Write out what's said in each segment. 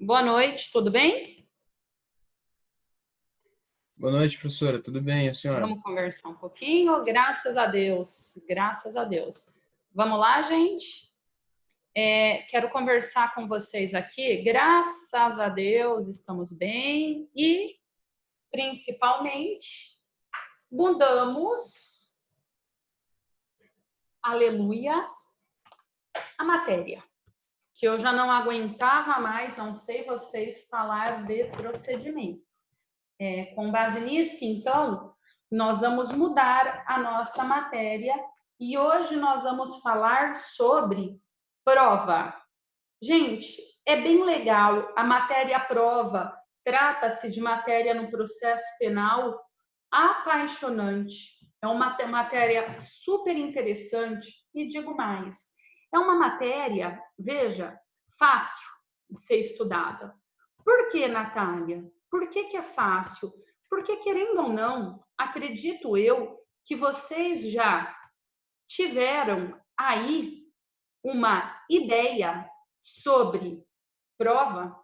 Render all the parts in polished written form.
Boa noite, tudo bem? Boa noite, professora. Tudo bem, e a senhora? Vamos conversar um pouquinho? Graças a Deus, graças a Deus. Vamos lá, gente? Quero conversar com vocês aqui. Graças a Deus, estamos bem e, principalmente, mudamos, aleluia, a matéria. Que eu já não aguentava mais, não sei vocês, falar de procedimento. Com base nisso, então, nós vamos mudar a nossa matéria e hoje nós vamos falar sobre prova. Gente, é bem legal, a matéria prova trata-se de matéria no processo penal apaixonante. É uma matéria super interessante e digo mais, é uma matéria, veja, fácil de ser estudada. Por que, Natália? Por que é fácil? Porque, querendo ou não, acredito eu que vocês já tiveram aí uma ideia sobre prova,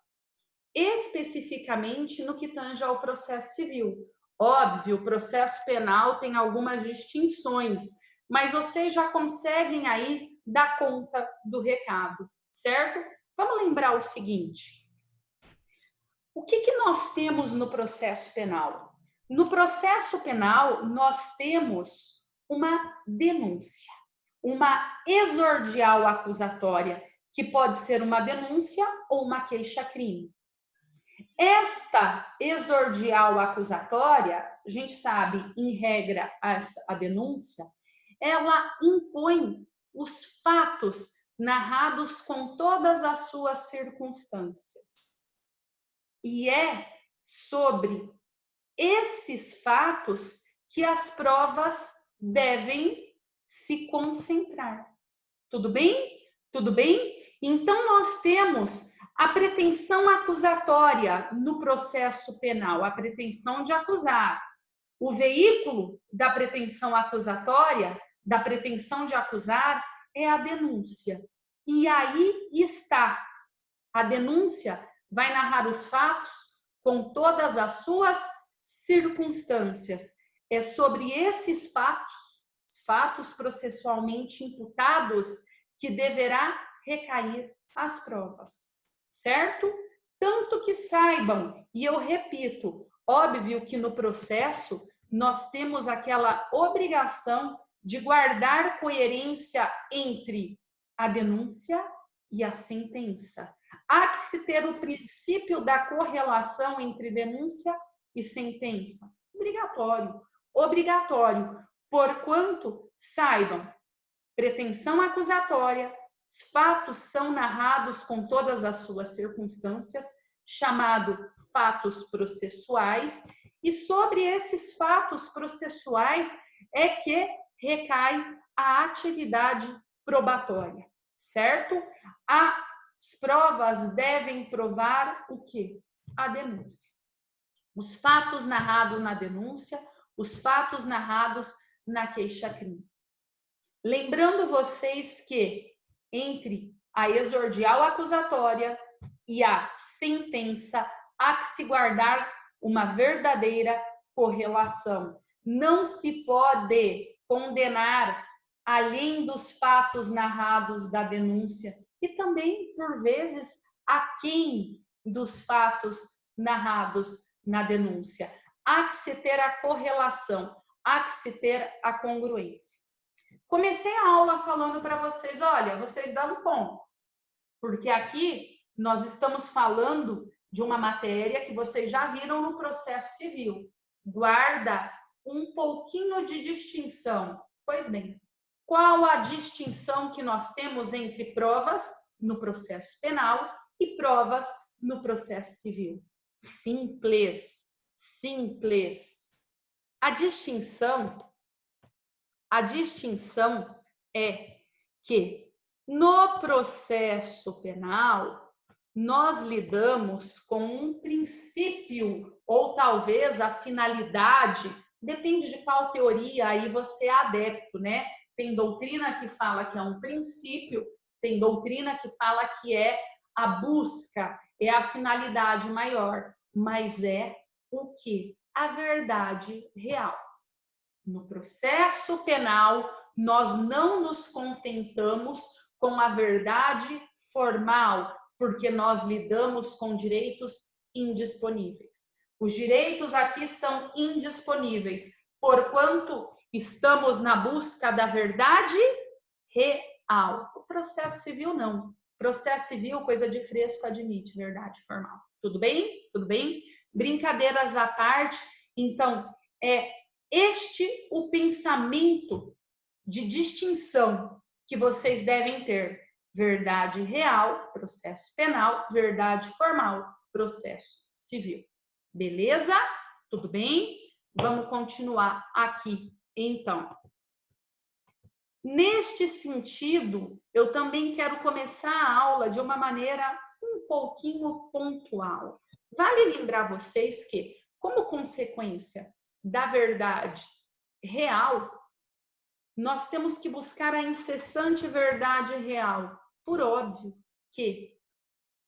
especificamente no que tange ao processo civil. Óbvio, o processo penal tem algumas distinções, mas vocês já conseguem aí dar conta do recado, certo? Vamos lembrar o seguinte: o que nós temos no processo penal? No processo penal, nós temos uma denúncia, uma exordial acusatória, que pode ser uma denúncia ou uma queixa-crime. Esta exordial acusatória, a gente sabe, em regra, a denúncia, ela impõe os fatos narrados com todas as suas circunstâncias. E é sobre esses fatos que as provas devem se concentrar. Tudo bem? Tudo bem? Então, nós temos a pretensão acusatória no processo penal, a pretensão de acusar. O veículo da pretensão acusatória, da pretensão de acusar, é a denúncia. E aí está. A denúncia vai narrar os fatos com todas as suas circunstâncias. É sobre esses fatos processualmente imputados, que deverá recair as provas, certo? Tanto que saibam, e eu repito, óbvio que no processo nós temos aquela obrigação de guardar coerência entre a denúncia e a sentença. Há que se ter o princípio da correlação entre denúncia e sentença. Obrigatório. Obrigatório. Porquanto, saibam, pretensão acusatória, fatos são narrados com todas as suas circunstâncias, chamado fatos processuais, e sobre esses fatos processuais é que recai a atividade probatória, certo? As provas devem provar o quê? A denúncia. Os fatos narrados na denúncia, os fatos narrados na queixa-crime. Lembrando vocês que entre a exordial acusatória e a sentença há que se guardar uma verdadeira correlação. Não se pode condenar além dos fatos narrados da denúncia e também, por vezes, aquém dos fatos narrados na denúncia. Há que se ter a correlação, há que se ter a congruência. Comecei a aula falando para vocês, olha, vocês dão ponto, porque aqui nós estamos falando de uma matéria que vocês já viram no processo civil. Guarda um pouquinho de distinção. Pois bem, qual a distinção que nós temos entre provas no processo penal e provas no processo civil? Simples, simples. A distinção é que no processo penal nós lidamos com um princípio ou talvez a finalidade, depende de qual teoria aí você é adepto, né? Tem doutrina que fala que é um princípio, tem doutrina que fala que é a busca, é a finalidade maior, mas é o quê? A verdade real. No processo penal, nós não nos contentamos com a verdade formal, porque nós lidamos com direitos indisponíveis. Os direitos aqui são indisponíveis, porquanto estamos na busca da verdade real. O processo civil não. Processo civil, coisa de fresco, admite verdade formal. Tudo bem? Tudo bem? Brincadeiras à parte. Então, é este o pensamento de distinção que vocês devem ter. Verdade real, processo penal, verdade formal, processo civil. Beleza? Tudo bem? Vamos continuar aqui, então. Neste sentido, eu também quero começar a aula de uma maneira um pouquinho pontual. Vale lembrar vocês que, como consequência da verdade real, nós temos que buscar a incessante verdade real. Por óbvio que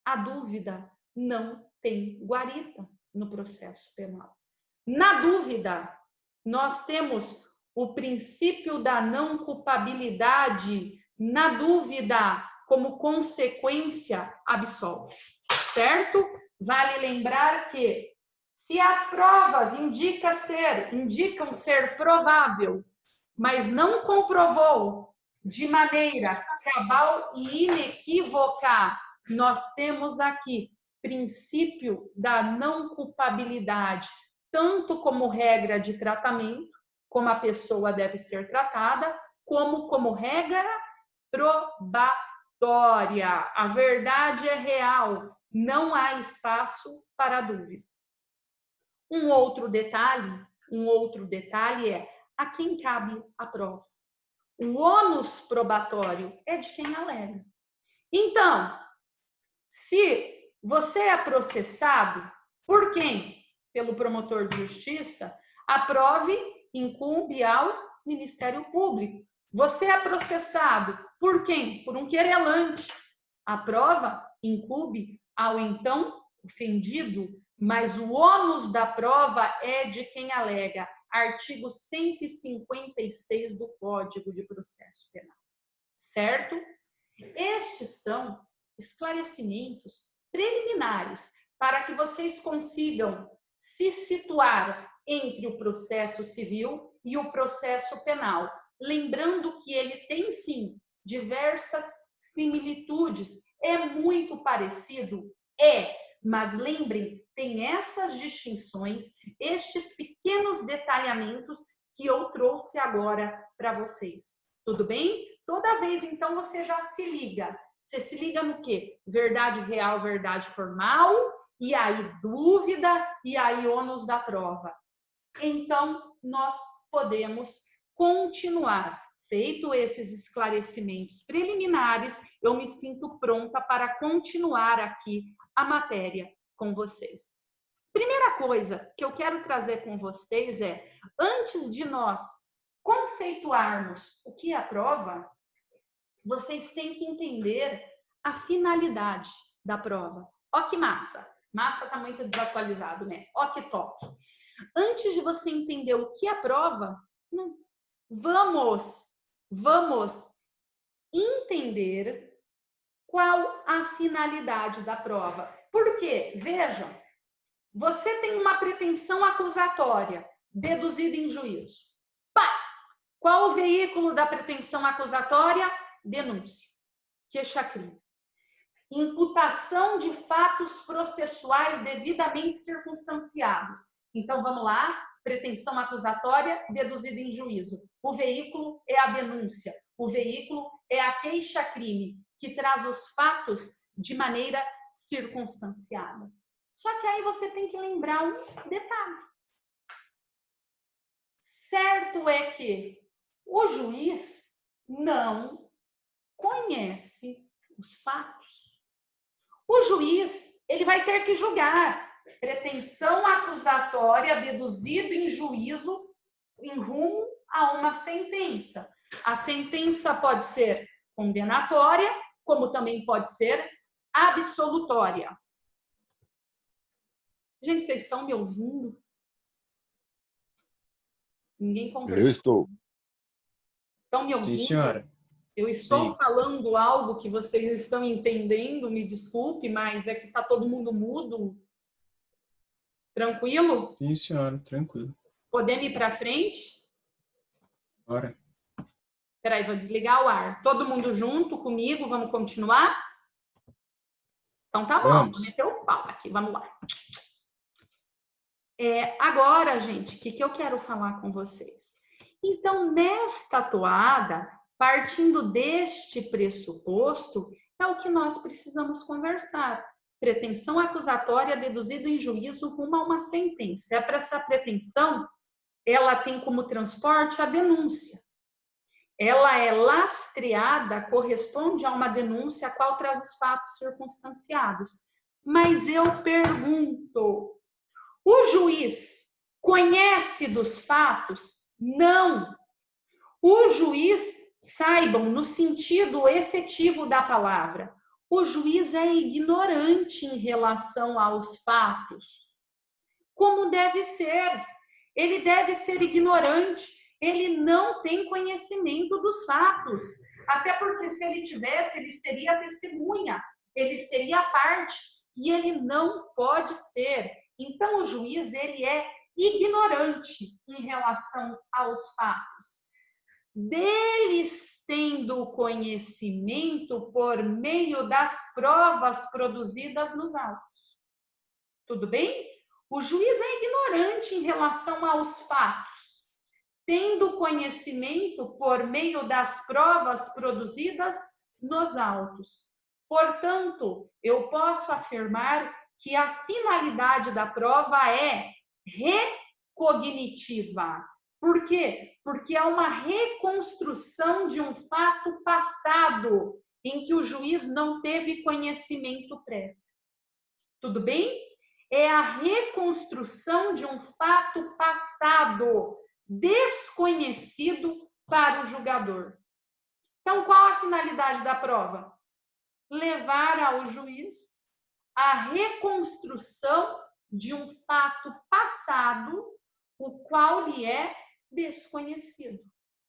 a dúvida não tem guarita no processo penal. Na dúvida, nós temos o princípio da não culpabilidade. Na dúvida, como consequência, absolve. Certo? Vale lembrar que se as provas indicam ser provável, mas não comprovou de maneira cabal e inequívoca, nós temos aqui princípio da não culpabilidade, tanto como regra de tratamento, como a pessoa deve ser tratada, como regra probatória. A verdade é real, não há espaço para dúvida. Um outro detalhe é a quem cabe a prova. O ônus probatório é de quem alega. Então, se você é processado, por quem? Pelo promotor de justiça, a prova incumbe ao Ministério Público. Você é processado, por quem? Por um querelante. A prova incumbe ao então ofendido, mas o ônus da prova é de quem alega. Artigo 156 do Código de Processo Penal. Certo? Estes são esclarecimentos preliminares para que vocês consigam se situar entre o processo civil e o processo penal. Lembrando que ele tem, sim, diversas similitudes. É muito parecido? Mas lembrem, tem essas distinções, estes pequenos detalhamentos que eu trouxe agora para vocês. Tudo bem? Toda vez, então, você já se liga. Você se liga no quê? Verdade real, verdade formal, e aí dúvida, e aí ônus da prova. Então, nós podemos continuar. Feito esses esclarecimentos preliminares, eu me sinto pronta para continuar aqui a matéria com vocês. Primeira coisa que eu quero trazer com vocês é, antes de nós conceituarmos o que é a prova, vocês têm que entender a finalidade da prova. Ó que massa! Massa está muito desatualizado, né? Ó que top! Antes de você entender o que é a prova, não. Vamos entender qual a finalidade da prova. Por quê? Vejam, você tem uma pretensão acusatória deduzida em juízo. Pá! Qual o veículo da pretensão acusatória? Denúncia. Queixa-crime. Imputação de fatos processuais devidamente circunstanciados. Então, vamos lá. Pretensão acusatória deduzida em juízo. O veículo é a denúncia. O veículo é a queixa-crime, que traz os fatos de maneira circunstanciadas. Só que aí você tem que lembrar um detalhe. Certo é que o juiz não conhece os fatos. O juiz, ele vai ter que julgar pretensão acusatória deduzida em juízo em rumo a uma sentença. A sentença pode ser condenatória, como também pode ser absolutória. Gente, vocês estão me ouvindo? Ninguém conversou. Eu estou. Estão me ouvindo? Sim, senhora. Eu estou Sim. falando algo que vocês estão entendendo, me desculpe, mas é que está todo mundo mudo. Tranquilo? Sim, senhora, tranquilo. Podemos ir para frente? Bora. Espera aí, vou desligar o ar. Todo mundo junto comigo, vamos continuar? Então tá bom, Vamos. vou meter o pau aqui, vamos lá. Agora, gente, o que eu quero falar com vocês? Então, nesta toada, partindo deste pressuposto, é o que nós precisamos conversar. Pretensão acusatória deduzida em juízo rumo a uma sentença. Essa pretensão, ela tem como transporte a denúncia. Ela é lastreada, corresponde a uma denúncia a qual traz os fatos circunstanciados. Mas eu pergunto, o juiz conhece dos fatos? Não. O juiz, saibam, no sentido efetivo da palavra, o juiz é ignorante em relação aos fatos. Como deve ser? Ele deve ser ignorante. Ele não tem conhecimento dos fatos. Até porque se ele tivesse, ele seria testemunha, ele seria parte, e ele não pode ser. Então, o juiz, ele é ignorante em relação aos fatos. Deles tendo conhecimento por meio das provas produzidas nos autos. Tudo bem? O juiz é ignorante em relação aos fatos, tendo conhecimento por meio das provas produzidas nos autos. Portanto, eu posso afirmar que a finalidade da prova é recognitiva. Por quê? Porque é uma reconstrução de um fato passado em que o juiz não teve conhecimento prévio. Tudo bem? É a reconstrução de um fato passado desconhecido para o julgador. Então, qual a finalidade da prova? Levar ao juiz a reconstrução de um fato passado, o qual lhe é desconhecido.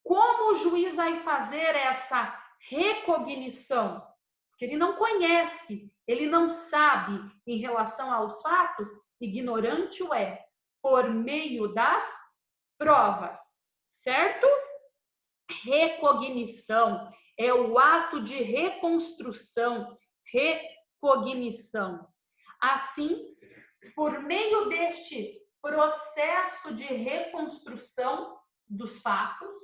Como o juiz vai fazer essa recognição? Porque ele não conhece, ele não sabe em relação aos fatos, ignorante o é, por meio das provas, certo? Recognição é o ato de reconstrução, recognição. Assim, por meio deste processo de reconstrução dos fatos,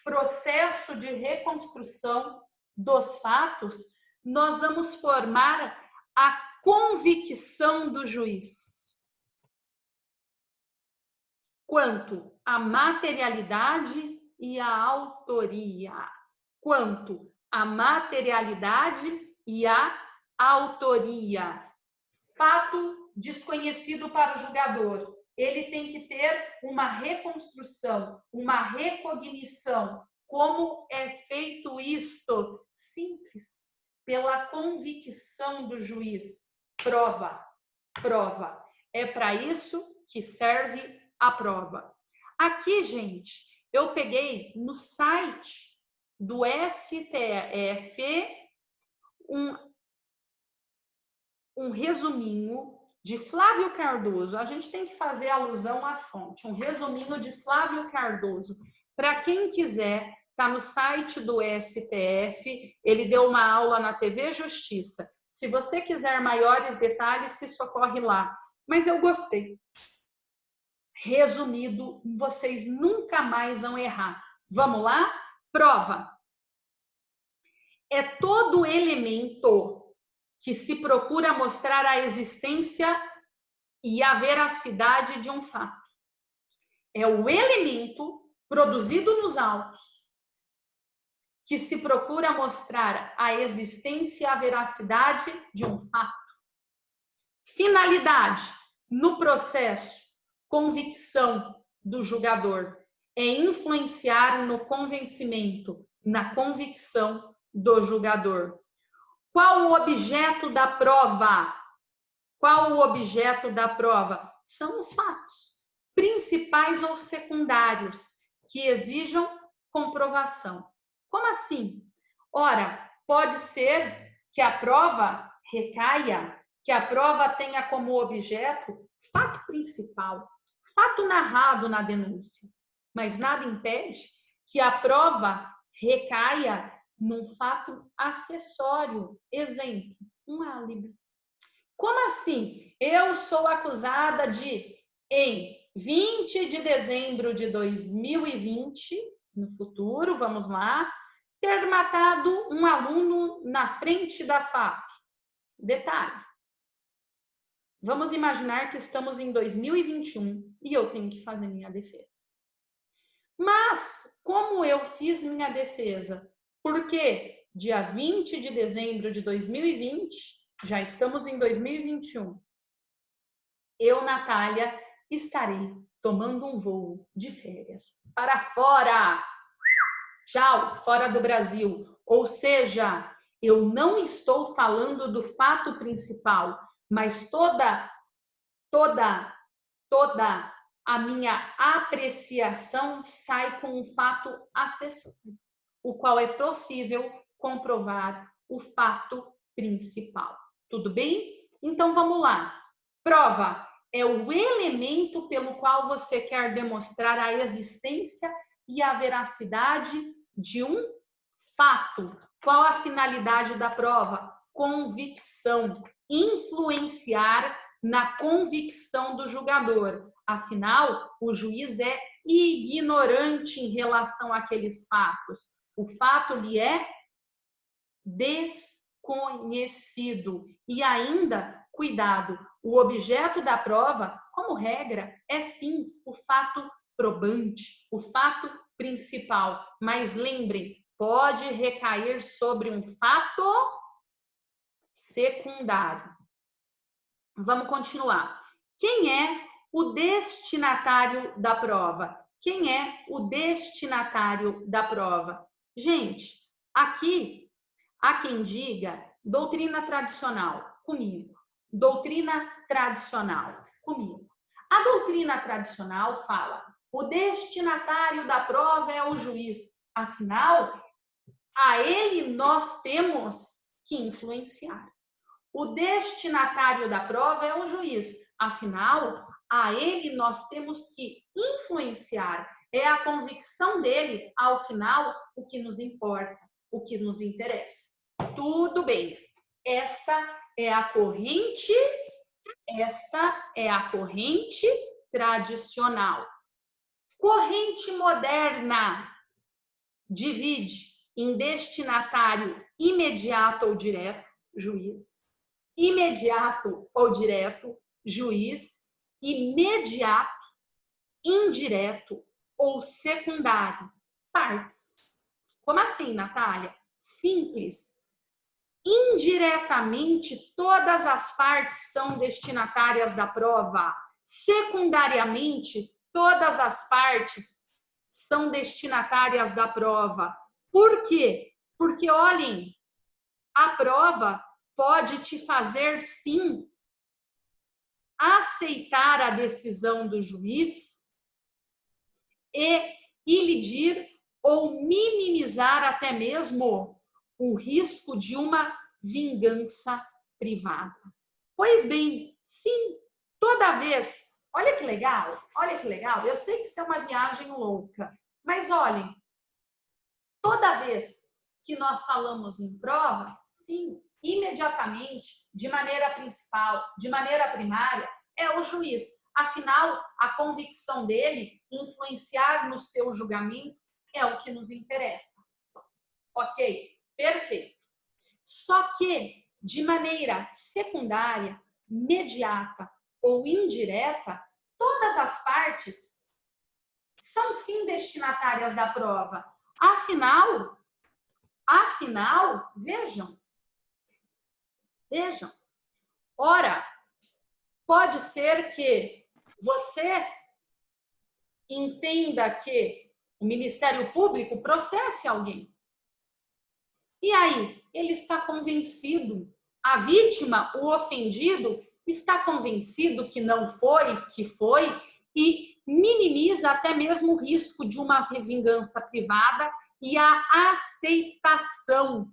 processo de reconstrução dos fatos, nós vamos formar a convicção do juiz quanto à materialidade e à autoria. Quanto à materialidade e à autoria. Fato desconhecido para o julgador. Ele tem que ter uma reconstrução, uma recognição. Como é feito isto? Simples. Pela convicção do juiz. Prova. Prova. É para isso que serve a prova. Aqui, gente, eu peguei no site do STF um resuminho de Flávio Cardoso. A gente tem que fazer alusão à fonte. Um resuminho de Flávio Cardoso. Para quem quiser, está no site do STF. Ele deu uma aula na TV Justiça. Se você quiser maiores detalhes, se socorre lá. Mas eu gostei. Resumido, vocês nunca mais vão errar. Vamos lá? Prova. É todo elemento que se procura mostrar a existência e a veracidade de um fato. É o elemento produzido nos autos que se procura mostrar a existência e a veracidade de um fato. Finalidade no processo, convicção do julgador, é influenciar no convencimento, na convicção do julgador. Qual o objeto da prova? Qual o objeto da prova? São os fatos, principais ou secundários, que exijam comprovação. Como assim? Ora, pode ser que a prova recaia, que a prova tenha como objeto fato principal, fato narrado na denúncia, mas nada impede que a prova recaia num fato acessório. Exemplo, um álibi. Como assim? Eu sou acusada de, em 20 de dezembro de 2020, no futuro, vamos lá, ter matado um aluno na frente da FAP. Detalhe. Vamos imaginar que estamos em 2021 e eu tenho que fazer minha defesa. Mas, como eu fiz minha defesa? Porque dia 20 de dezembro de 2020, já estamos em 2021, eu, Natália, estarei tomando um voo de férias para fora. Tchau, fora do Brasil. Ou seja, eu não estou falando do fato principal, mas toda a minha apreciação sai com um fato acessório, o qual é possível comprovar o fato principal. Tudo bem? Então, vamos lá. Prova é o elemento pelo qual você quer demonstrar a existência e a veracidade de um fato. Qual a finalidade da prova? Convicção. Influenciar na convicção do julgador. Afinal, o juiz é ignorante em relação àqueles fatos. O fato lhe é desconhecido. E ainda, cuidado, o objeto da prova, como regra, é sim o fato probante, o fato principal. Mas lembrem, pode recair sobre um fato secundário. Vamos continuar. Quem é o destinatário da prova? Quem é o destinatário da prova? Gente, aqui há quem diga doutrina tradicional, comigo. Doutrina tradicional, comigo. A doutrina tradicional fala: o destinatário da prova é o juiz. Afinal, a ele nós temos que influenciar. O destinatário da prova é o juiz. Afinal, a ele nós temos que influenciar. É a convicção dele, ao final, o que nos importa, o que nos interessa. Tudo bem. Esta é a corrente tradicional. Corrente moderna divide em destinatário imediato ou direto, juiz. Imediato ou direto, juiz. Imediato, indireto ou secundário, partes. Como assim, Natália? Simples. Indiretamente, todas as partes são destinatárias da prova. Secundariamente, todas as partes são destinatárias da prova. Por quê? Porque, olhem, a prova pode te fazer, sim, aceitar a decisão do juiz e ilidir ou minimizar até mesmo o risco de uma vingança privada. Pois bem, sim, toda vez, olha que legal, eu sei que isso é uma viagem louca, mas olhem, toda vez que nós falamos em prova, sim, imediatamente, de maneira principal, de maneira primária, é o juiz. Afinal, a convicção dele influenciar no seu julgamento é o que nos interessa. Ok? Perfeito. Só que, de maneira secundária, imediata ou indireta, todas as partes são sim destinatárias da prova. Afinal, vejam. Ora, pode ser que você entenda que o Ministério Público processe alguém. E aí, ele está convencido, a vítima, o ofendido, está convencido que não foi, que foi, e minimiza até mesmo o risco de uma vingança privada e a aceitação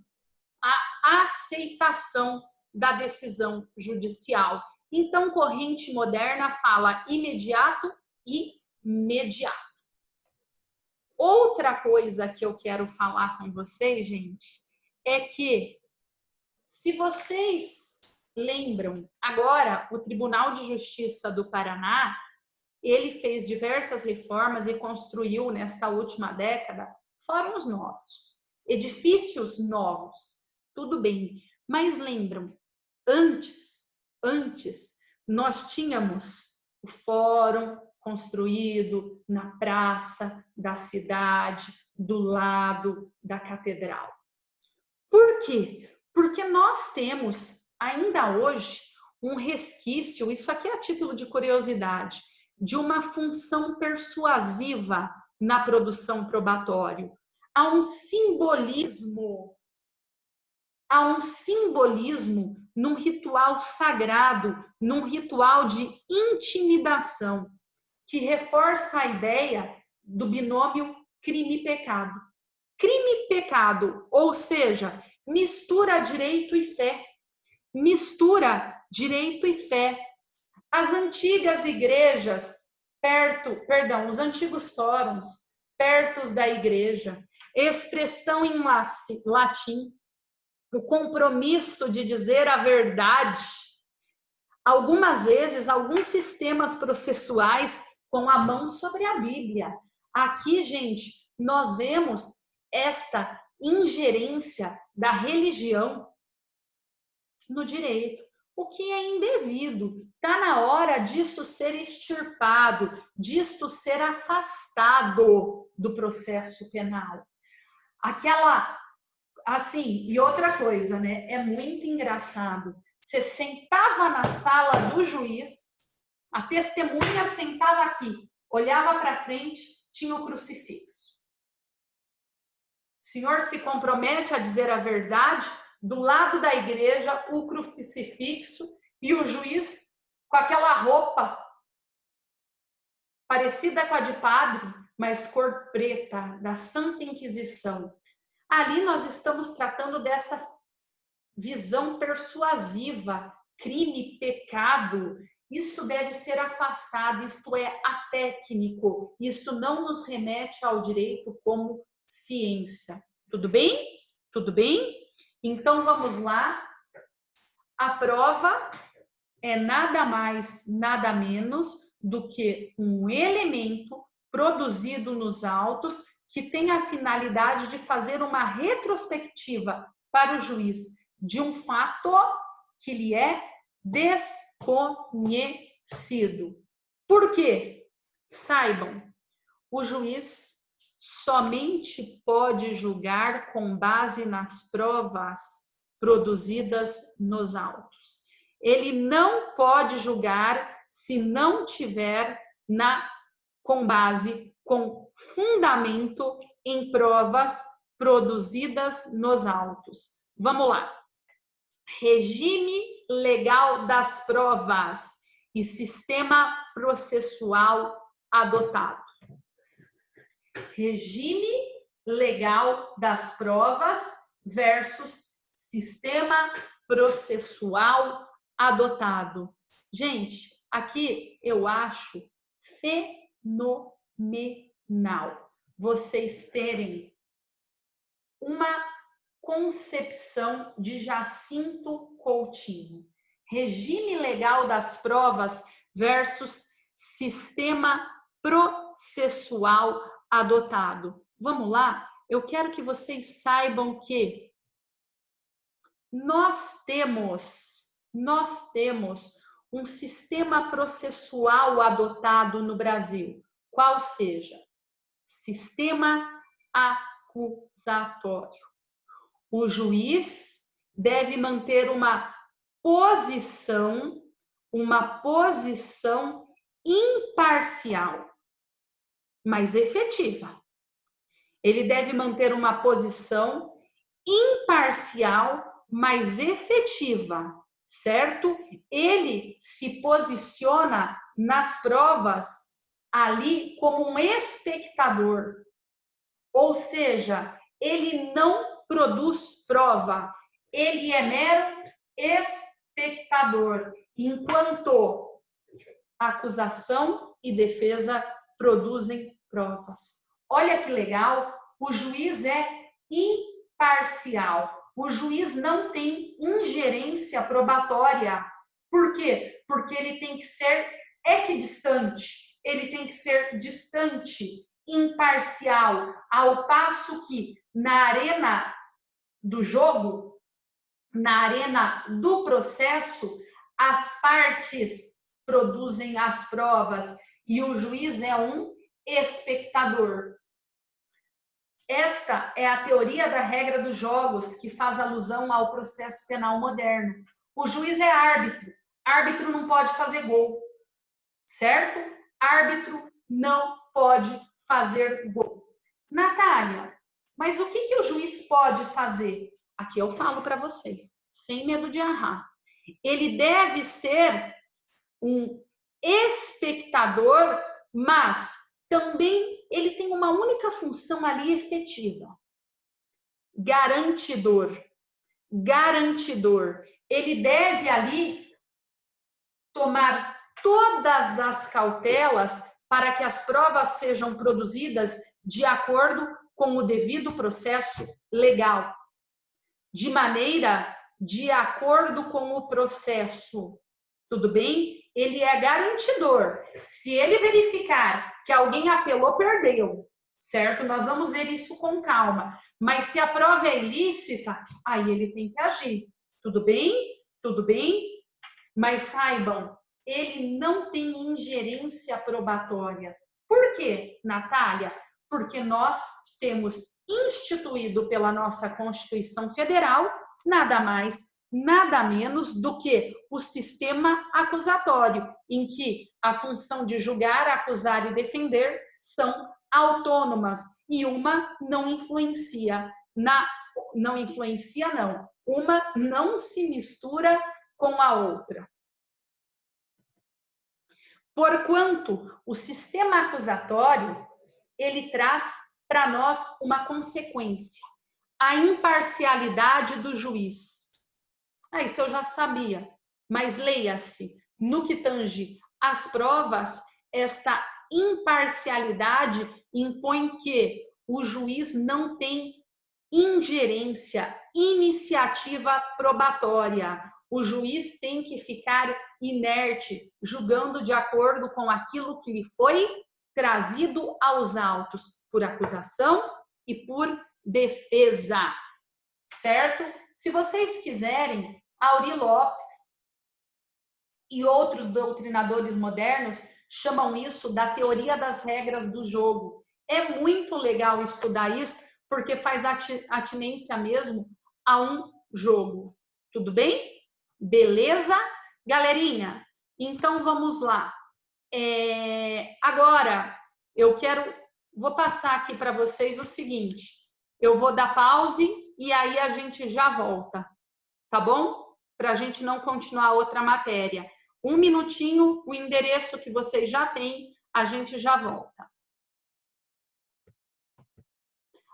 da decisão judicial. Então, corrente moderna fala imediato e mediato. Outra coisa que eu quero falar com vocês, gente, é que se vocês lembram, agora o Tribunal de Justiça do Paraná, ele fez diversas reformas e construiu nesta última década fóruns novos, edifícios novos, tudo bem. Mas lembram, antes nós tínhamos o fórum construído na praça da cidade, do lado da catedral. Por quê? Porque nós temos, ainda hoje, um resquício, isso aqui é a título de curiosidade, de uma função persuasiva na produção probatória. Há um simbolismo num ritual sagrado, num ritual de intimidação, que reforça a ideia do binômio crime-pecado. Crime-pecado, ou seja, mistura direito e fé. Mistura direito e fé. As antigas igrejas, os antigos fóruns, perto da igreja, expressão em latim, o compromisso de dizer a verdade. Algumas vezes, alguns sistemas processuais com a mão sobre a Bíblia. Aqui, gente, nós vemos esta ingerência da religião no direito, o que é indevido. Está na hora disso ser extirpado, disso ser afastado do processo penal. E outra coisa, né? É muito engraçado. Você sentava na sala do juiz, a testemunha sentava aqui, olhava para frente, tinha o crucifixo. O senhor se compromete a dizer a verdade? Do lado da igreja, o crucifixo e o juiz com aquela roupa parecida com a de padre, mas cor preta, da Santa Inquisição. Ali nós estamos tratando dessa visão persuasiva, crime, pecado. Isso deve ser afastado, isto é atécnico, isto não nos remete ao direito como ciência. Tudo bem? Tudo bem? Então vamos lá. A prova é nada mais, nada menos do que um elemento produzido nos autos que tem a finalidade de fazer uma retrospectiva para o juiz de um fato que lhe é desconhecido. Por quê? Saibam, o juiz somente pode julgar com base nas provas produzidas nos autos. Ele não pode julgar se não tiver com fundamento em provas produzidas nos autos. Vamos lá. Regime legal das provas e sistema processual adotado. Regime legal das provas versus sistema processual adotado. Gente, aqui eu acho fenomenal vocês terem uma concepção de Jacinto Coutinho. Regime legal das provas versus sistema processual adotado. Vamos lá? Eu quero que vocês saibam que nós temos um sistema processual adotado no Brasil, qual seja sistema acusatório. O juiz deve manter uma posição imparcial, mas efetiva. Ele deve manter uma posição imparcial, mas efetiva. certo? Ele se posiciona nas provas ali como um espectador, ou seja, ele não produz prova, ele é mero espectador, enquanto acusação e defesa produzem provas. Olha que legal, o juiz é imparcial. O juiz não tem ingerência probatória. Por quê? Porque ele tem que ser equidistante, ele tem que ser distante, imparcial, ao passo que na arena do jogo, na arena do processo, as partes produzem as provas e o juiz é um espectador. Esta é a teoria da regra dos jogos, que faz alusão ao processo penal moderno. O juiz é árbitro. Árbitro não pode fazer gol, certo? Árbitro não pode fazer gol. Natália, mas o que o juiz pode fazer? Aqui eu falo para vocês, sem medo de errar. Ele deve ser um espectador, mas também ele tem uma única função ali efetiva. Garantidor. Garantidor. Ele deve ali tomar todas as cautelas para que as provas sejam produzidas de acordo com o devido processo legal. De maneira de acordo com o processo. Tudo bem? Ele é garantidor. Se ele verificar que alguém apelou, perdeu, certo? Nós vamos ver isso com calma. Mas se a prova é ilícita, aí ele tem que agir. Tudo bem? Tudo bem? Mas saibam, ele não tem ingerência probatória. Por quê, Natália? Porque nós temos instituído pela nossa Constituição Federal nada mais, nada menos do que o sistema acusatório, em que a função de julgar, acusar e defender são autônomas e uma não influencia uma não se mistura com a outra. Porquanto o sistema acusatório, ele traz para nós uma consequência, a imparcialidade do juiz. Isso eu já sabia, mas leia-se, no que tange às provas, esta imparcialidade impõe que o juiz não tem ingerência, iniciativa probatória. O juiz tem que ficar inerte, julgando de acordo com aquilo que lhe foi trazido aos autos por acusação e por defesa, certo? Se vocês quiserem, Aury Lopes e outros doutrinadores modernos chamam isso da teoria das regras do jogo. É muito legal estudar isso, porque faz atinência mesmo a um jogo. Tudo bem? Beleza? Galerinha, então vamos lá. Agora, vou passar aqui para vocês o seguinte. Eu vou dar pause e aí a gente já volta, tá bom? Para a gente não continuar outra matéria. 1 minutinho, o endereço que vocês já têm, a gente já volta.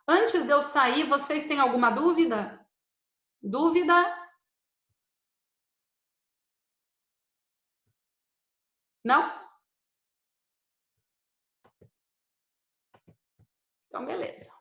Antes de eu sair, vocês têm alguma dúvida? Dúvida? Não? Então, beleza.